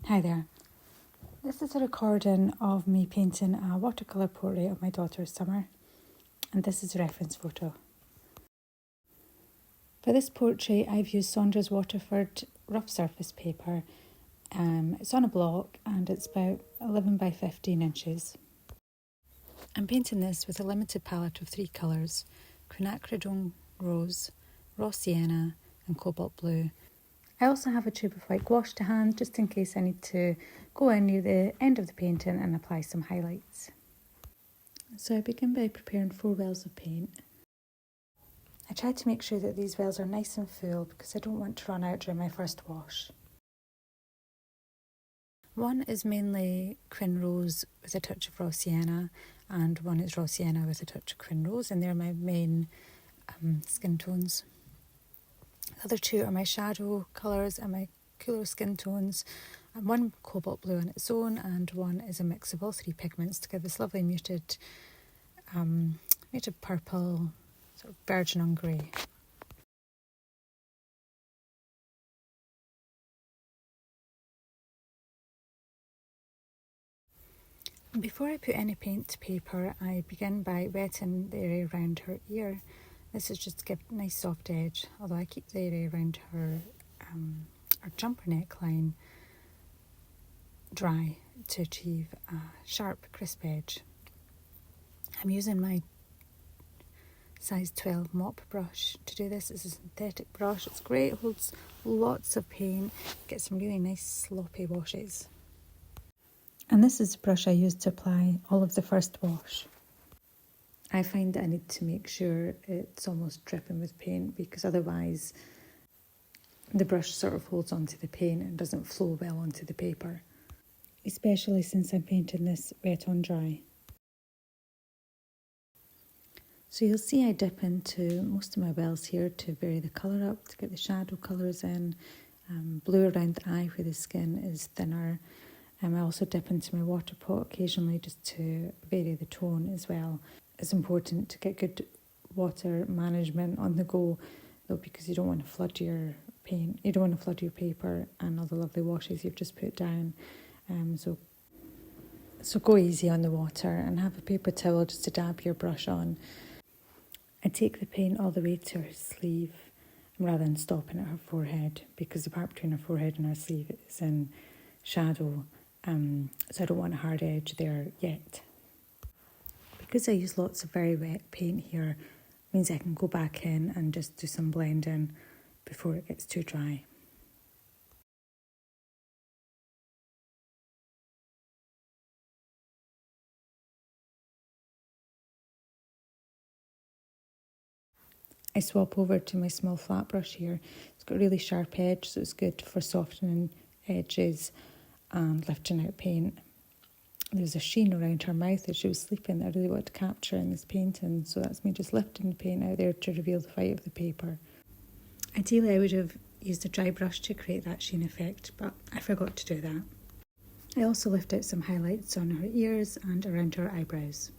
Hi there. This is a recording of me painting a watercolour portrait of my daughter Summer, and this is a reference photo. For this portrait I've used Saunders Waterford rough surface paper. It's on a block and it's about 11 by 15 inches. I'm painting this with a limited palette of 3 colours: Quinacridone Rose, raw sienna and cobalt blue. I also have a tube of white gouache to hand just in case I need to go in near the end of the painting and apply some highlights. So I begin by preparing 4 wells of paint. I try to make sure that these wells are nice and full because I don't want to run out during my first wash. One is mainly Quin Rose with a touch of raw sienna, and one is raw sienna with a touch of Quin Rose, and they're my main skin tones. The other 2 are my shadow colours and my cooler skin tones, and one cobalt blue on its own, and one is a mix of all 3 pigments to give this lovely muted purple, sort of virgin on grey. Before I put any paint to paper, I begin by wetting the area around her ear. This is just to give a nice soft edge, although I keep the area around her jumper neckline dry to achieve a sharp, crisp edge. I'm using my size 12 mop brush to do this. It's a synthetic brush. It's great, it holds lots of paint, gets some really nice sloppy washes. And this is the brush I use to apply all of the first wash. I find that I need to make sure it's almost dripping with paint because otherwise the brush sort of holds onto the paint and doesn't flow well onto the paper, especially since I'm painting this wet on dry. So you'll see I dip into most of my wells here to vary the colour up, to get the shadow colours in, blue around the eye where the skin is thinner. I also dip into my water pot occasionally just to vary the tone as well. It's important to get good water management on the go though, because you don't want to flood your paint, you don't want to flood your paper and all the lovely washes you've just put down. So go easy on the water and have a paper towel just to dab your brush on. I take the paint all the way to her sleeve rather than stopping at her forehead because the part between her forehead and her sleeve is in shadow, so I don't want a hard edge there yet. Because I use lots of very wet paint here, means I can go back in and just do some blending before it gets too dry. I swap over to my small flat brush here. It's got a really sharp edge, so it's good for softening edges and lifting out paint. There's a sheen around her mouth as she was sleeping that I really want to capture in this painting, so that's me just lifting the paint out there to reveal the white of the paper. Ideally I would have used a dry brush to create that sheen effect, but I forgot to do that. I also lift out some highlights on her ears and around her eyebrows.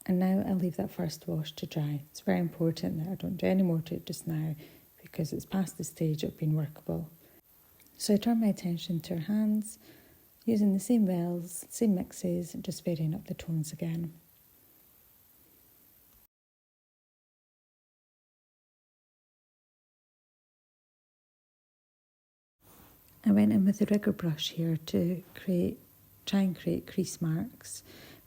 And now I'll leave that first wash to dry. It's very important that I don't do any more to it just now because it's past the stage of being workable. So I turn my attention to her hands, using the same wells, same mixes, just varying up the tones again. I went in with the rigger brush here to try and create crease marks,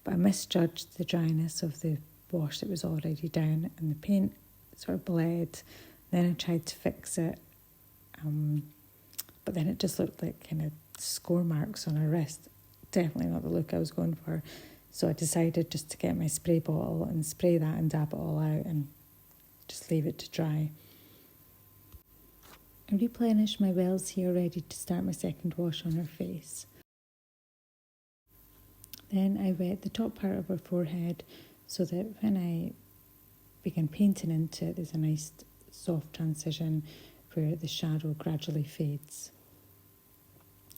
but I misjudged the dryness of the wash that was already down and the paint sort of bled. Then I tried to fix it, but then it just looked like kind of score marks on her wrist. Definitely not the look I was going for. So I decided just to get my spray bottle and spray that and dab it all out and just leave it to dry. I replenish my wells here ready to start my second wash on her face. Then I wet the top part of her forehead so that when I begin painting into it, there's a nice soft transition where the shadow gradually fades.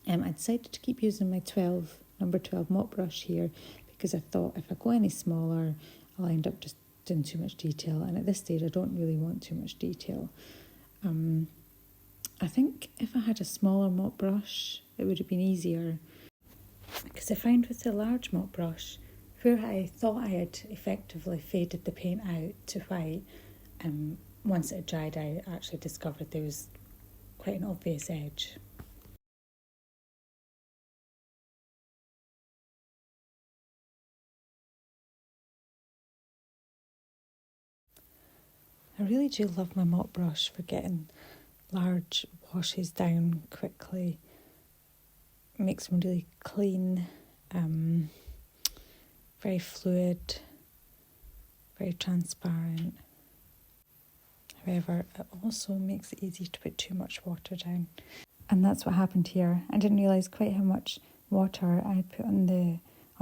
I decided to keep using my number 12 mop brush here because I thought if I go any smaller, I'll end up just doing too much detail. And at this stage, I don't really want too much detail. I think if I had a smaller mop brush, it would have been easier. Because I find with the large mop brush, where I thought I had effectively faded the paint out to white, once it dried, I actually discovered there was quite an obvious edge. I really do love my mop brush for getting large washes down quickly. It makes them really clean, very fluid, very transparent. However, it also makes it easy to put too much water down. And that's what happened here. I didn't realise quite how much water I had put on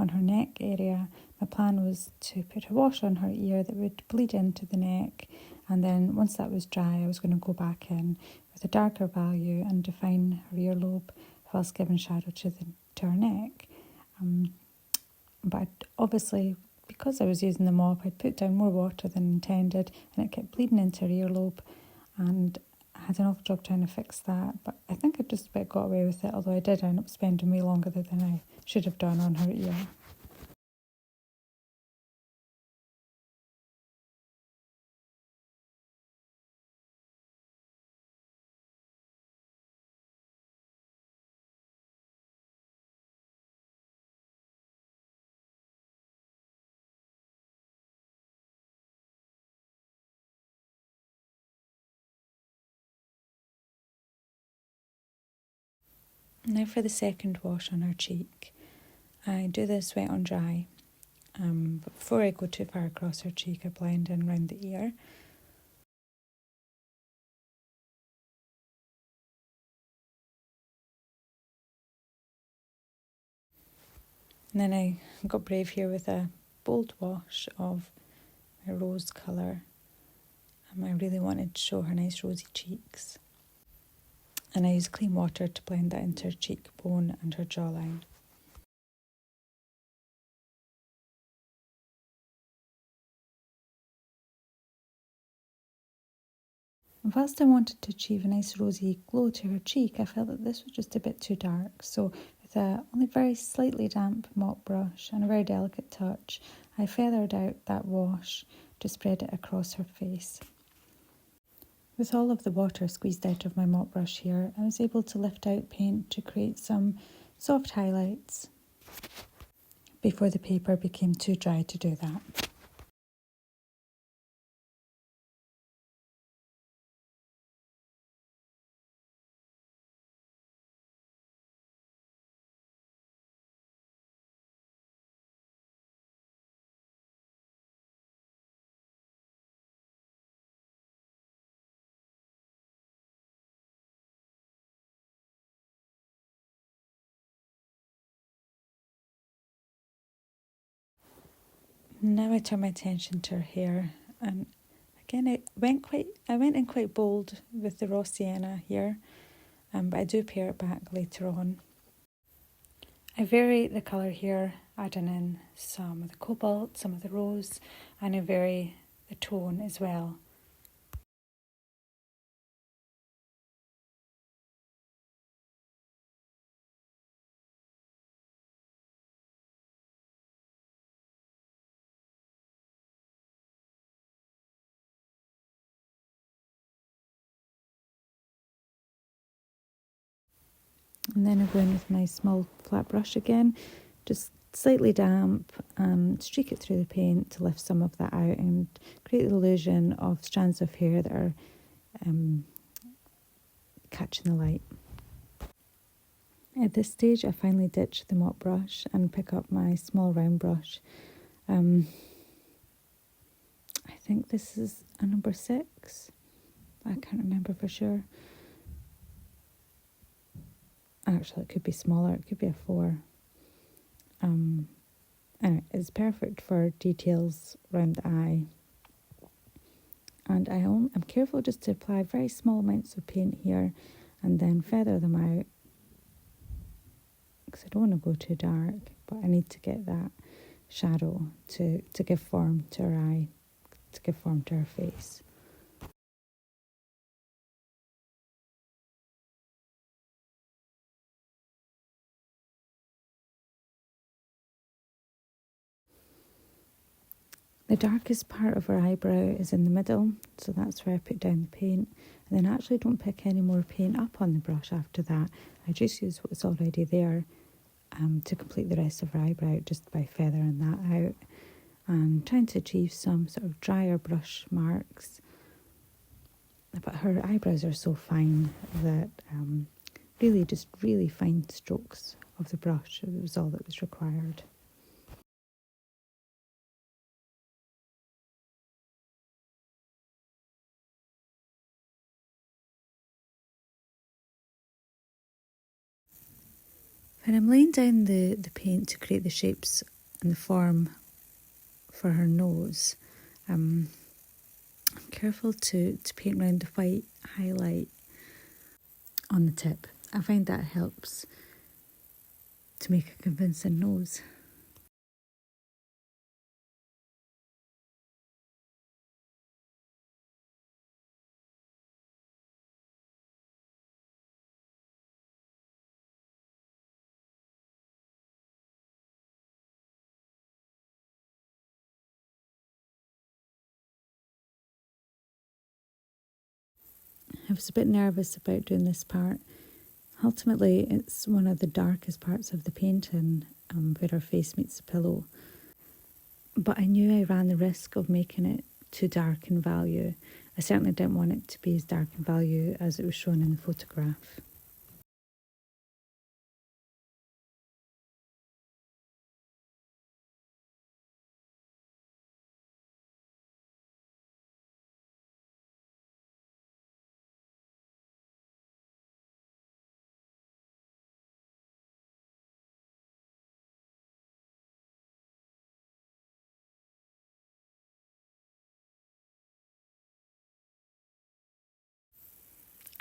her neck area. My plan was to put a wash on her ear that would bleed into the neck, and then once that was dry I was going to go back in with a darker value and define her earlobe whilst giving shadow to her neck. But obviously, because I was using the mop, I'd put down more water than intended and it kept bleeding into her earlobe, and I had an awful job trying to fix that, but I think I just about got away with it, although I did end up spending way longer than I should have done on her ear. Now for the second wash on her cheek. I do this wet on dry. But before I go too far across her cheek, I blend in round the ear. And then I got brave here with a bold wash of my rose colour. I really wanted to show her nice rosy cheeks. And I used clean water to blend that into her cheekbone and her jawline. And whilst I wanted to achieve a nice rosy glow to her cheek, I felt that this was just a bit too dark. So with a only very slightly damp mop brush and a very delicate touch, I feathered out that wash to spread it across her face. With all of the water squeezed out of my mop brush here, I was able to lift out paint to create some soft highlights before the paper became too dry to do that. Now I turn my attention to her hair, and again I went in quite bold with the raw sienna here, but I do pare it back later on. I vary the colour here, adding in some of the cobalt, some of the rose, and I vary the tone as well. And then I go in with my small flat brush again, just slightly damp, and streak it through the paint to lift some of that out and create the illusion of strands of hair that are catching the light. At this stage I finally ditch the mop brush and pick up my small round brush. I think this is a number 6. I can't remember for sure. Actually, it could be smaller. It could be a 4. Anyway, it's perfect for details around the eye. And I'm careful just to apply very small amounts of paint here and then feather them out, because I don't want to go too dark, but I need to get that shadow to give form to her eye, to give form to her face. The darkest part of her eyebrow is in the middle, so that's where I put down the paint. And then I actually don't pick any more paint up on the brush after that. I just use what's already there to complete the rest of her eyebrow, just by feathering that out and trying to achieve some sort of drier brush marks. But her eyebrows are so fine that really just really fine strokes of the brush was all that was required. When I'm laying down the paint to create the shapes and the form for her nose, I'm careful to paint around the white highlight on the tip. I find that helps to make a convincing nose. I was a bit nervous about doing this part. Ultimately, it's one of the darkest parts of the painting, where her face meets the pillow. But I knew I ran the risk of making it too dark in value. I certainly didn't want it to be as dark in value as it was shown in the photograph.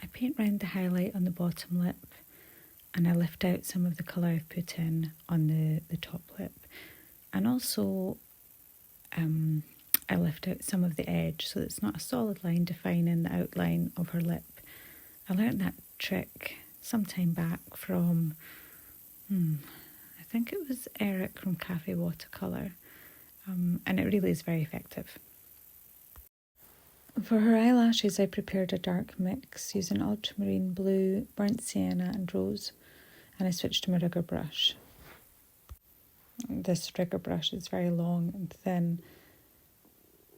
I paint round the highlight on the bottom lip, and I lift out some of the colour I've put in on the top lip. And also I lift out some of the edge so it's not a solid line defining the outline of her lip. I learned that trick some time back from, I think it was Eric from Cafe Watercolour, and it really is very effective. For her eyelashes, I prepared a dark mix using ultramarine blue, burnt sienna and rose, and I switched to my rigger brush. This rigger brush is very long and thin,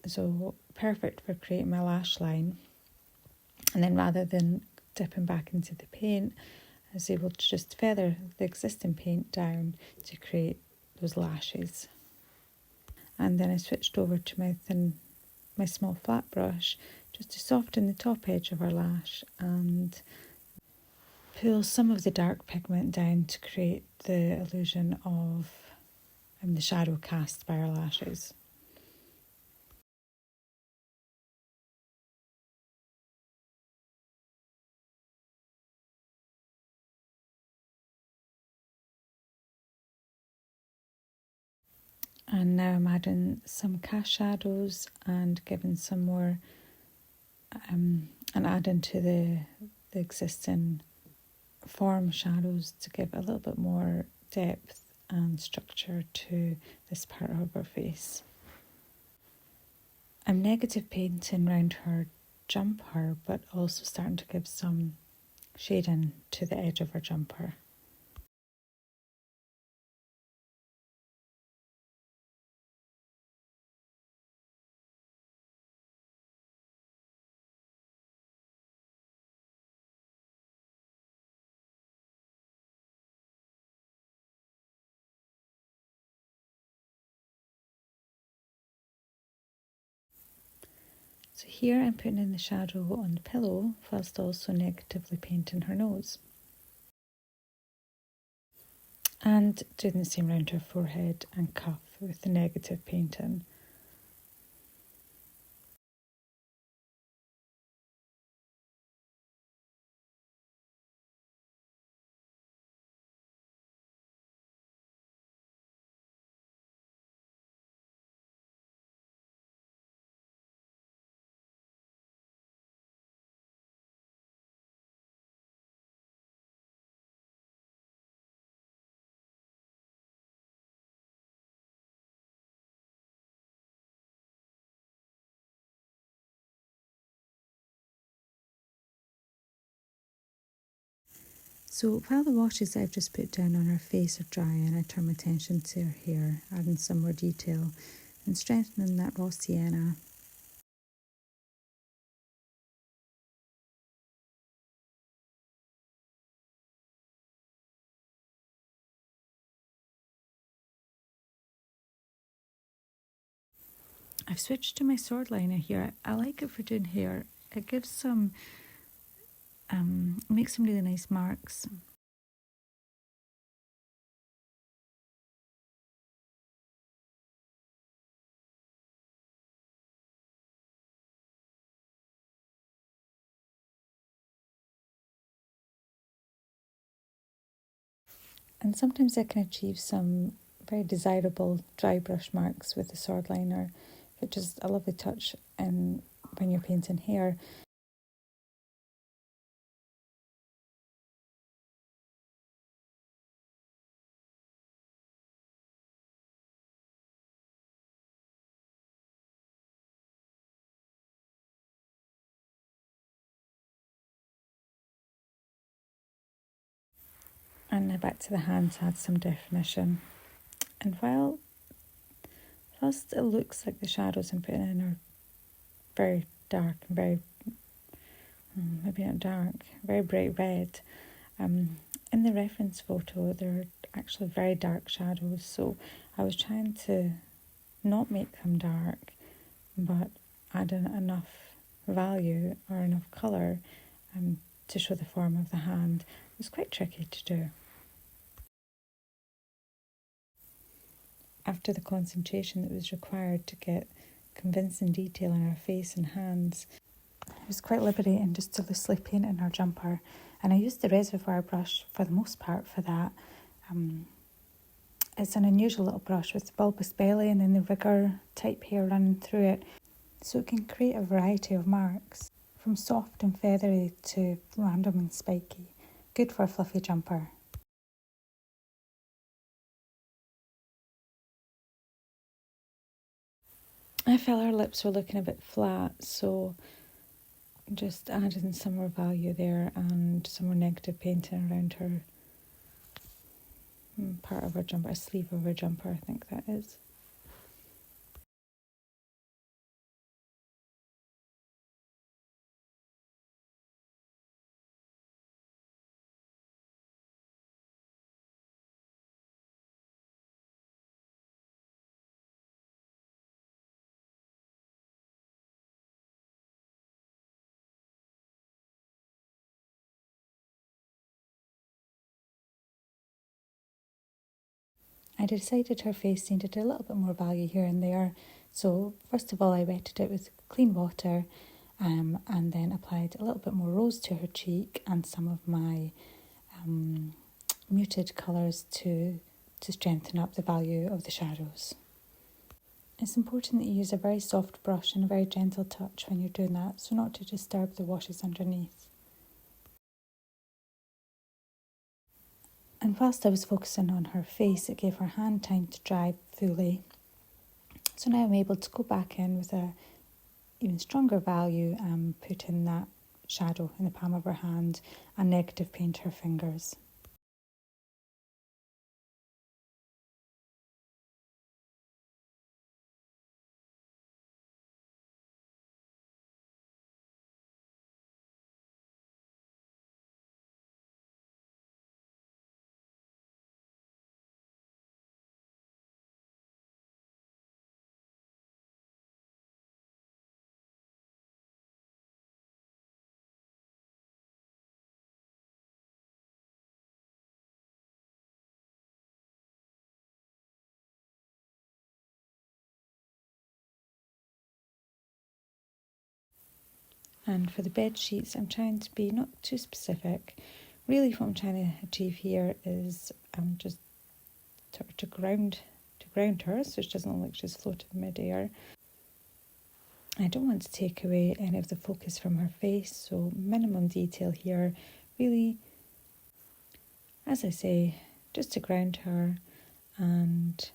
so perfect for creating my lash line. And then rather than dipping back into the paint, I was able to just feather the existing paint down to create those lashes. And then I switched over to my small flat brush just to soften the top edge of our lash and pull some of the dark pigment down to create the illusion of the shadow cast by our lashes. And now I'm adding some cast shadows and giving some more, and adding to the existing form shadows to give a little bit more depth and structure to this part of her face. I'm negative painting around her jumper, but also starting to give some shading to the edge of her jumper. So here I'm putting in the shadow on the pillow whilst also negatively painting her nose. And doing the same around her forehead and cuff with the negative painting. So while the washes I've just put down on her face are drying, I turn my attention to her hair, adding some more detail and strengthening that raw sienna. I've switched to my sword liner here. I like it for doing hair. It gives some, makes some really nice marks. And sometimes I can achieve some very desirable dry brush marks with the sword liner, which is a lovely touch when you're painting hair. And now back to the hands, add some definition. And whilst it looks like the shadows I'm putting in are very dark and very, maybe not dark, very bright red, in the reference photo they're actually very dark shadows, so I was trying to not make them dark but add in enough value or enough colour to show the form of the hand. It was quite tricky to do. After the concentration that was required to get convincing detail in her face and hands, it was quite liberating just to loosely paint in her jumper, and I used the reservoir brush for the most part for that. It's an unusual little brush with the bulbous belly and then the rigor type hair running through it, so it can create a variety of marks, from soft and feathery to random and spiky. Good for a fluffy jumper. I felt her lips were looking a bit flat, so just adding some more value there and some more negative painting around her part of her jumper, a sleeve of her jumper, I think that is. I decided her face needed a little bit more value here and there, so first of all I wetted it with clean water and then applied a little bit more rose to her cheek and some of my muted colours to strengthen up the value of the shadows. It's important that you use a very soft brush and a very gentle touch when you're doing that, so not to disturb the washes underneath. And whilst I was focusing on her face, it gave her hand time to dry fully. So now I'm able to go back in with a even stronger value and put in that shadow in the palm of her hand and negative paint her fingers. And for the bed sheets, I'm trying to be not too specific. Really what I'm trying to achieve here is just to ground her so she doesn't look like she's floating in midair. I don't want to take away any of the focus from her face, so minimum detail here. Really, as I say, just to ground her and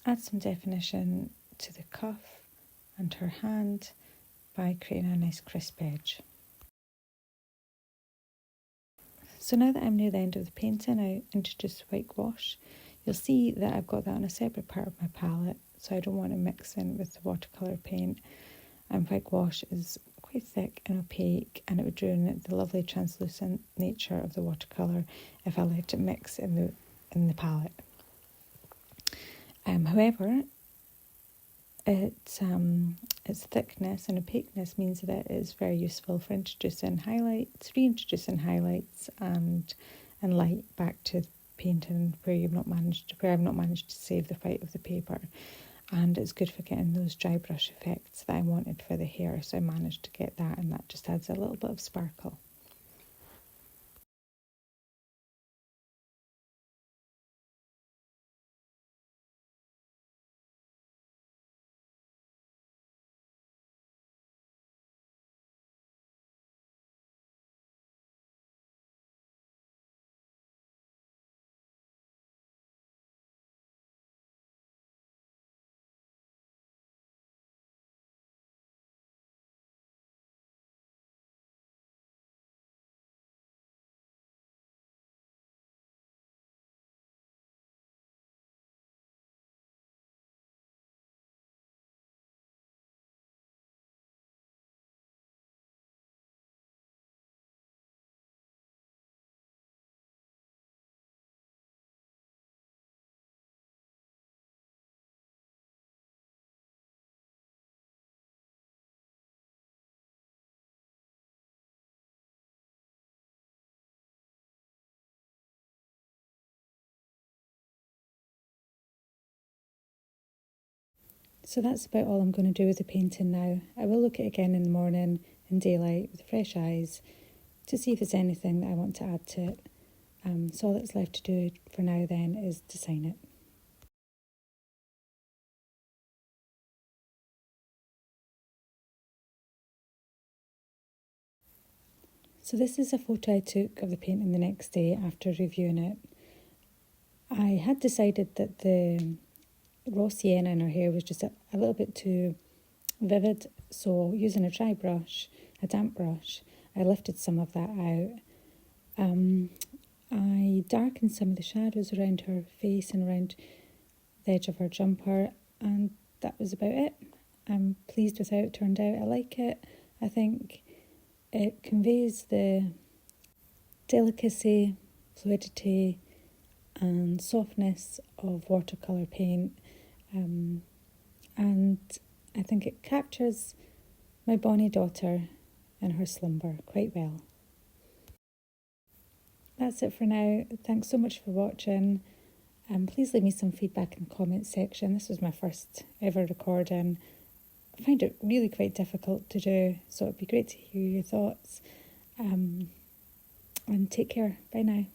add some definition to the cuff and her hand by creating a nice crisp edge. So now that I'm near the end of the painting, I introduce white gouache. You'll see that I've got that on a separate part of my palette, so I don't want to mix in with the watercolour paint. And white gouache is quite thick and opaque, and it would ruin the lovely translucent nature of the watercolour if I let it mix in the palette. However, its thickness and opaqueness means that it is very useful for reintroducing highlights and light back to painting where I've not managed to save the white of the paper. And it's good for getting those dry brush effects that I wanted for the hair, so I managed to get that, and that just adds a little bit of sparkle. So that's about all I'm going to do with the painting now. I will look at it again in the morning in daylight with fresh eyes to see if there's anything that I want to add to it. So all that's left to do for now then is design it. So this is a photo I took of the painting the next day after reviewing it. I had decided that the raw sienna in her hair was just a little bit too vivid, so using a dry brush, a damp brush, I lifted some of that out. I darkened some of the shadows around her face and around the edge of her jumper, and that was about it. I'm pleased with how it turned out. I like it. I think it conveys the delicacy, fluidity and softness of watercolour paint, and I think it captures my bonny daughter in her slumber quite well. That's it for now. Thanks so much for watching. Please leave me some feedback in the comments section. This was my first ever recording. I find it really quite difficult to do, so it'd be great to hear your thoughts. And take care. Bye now.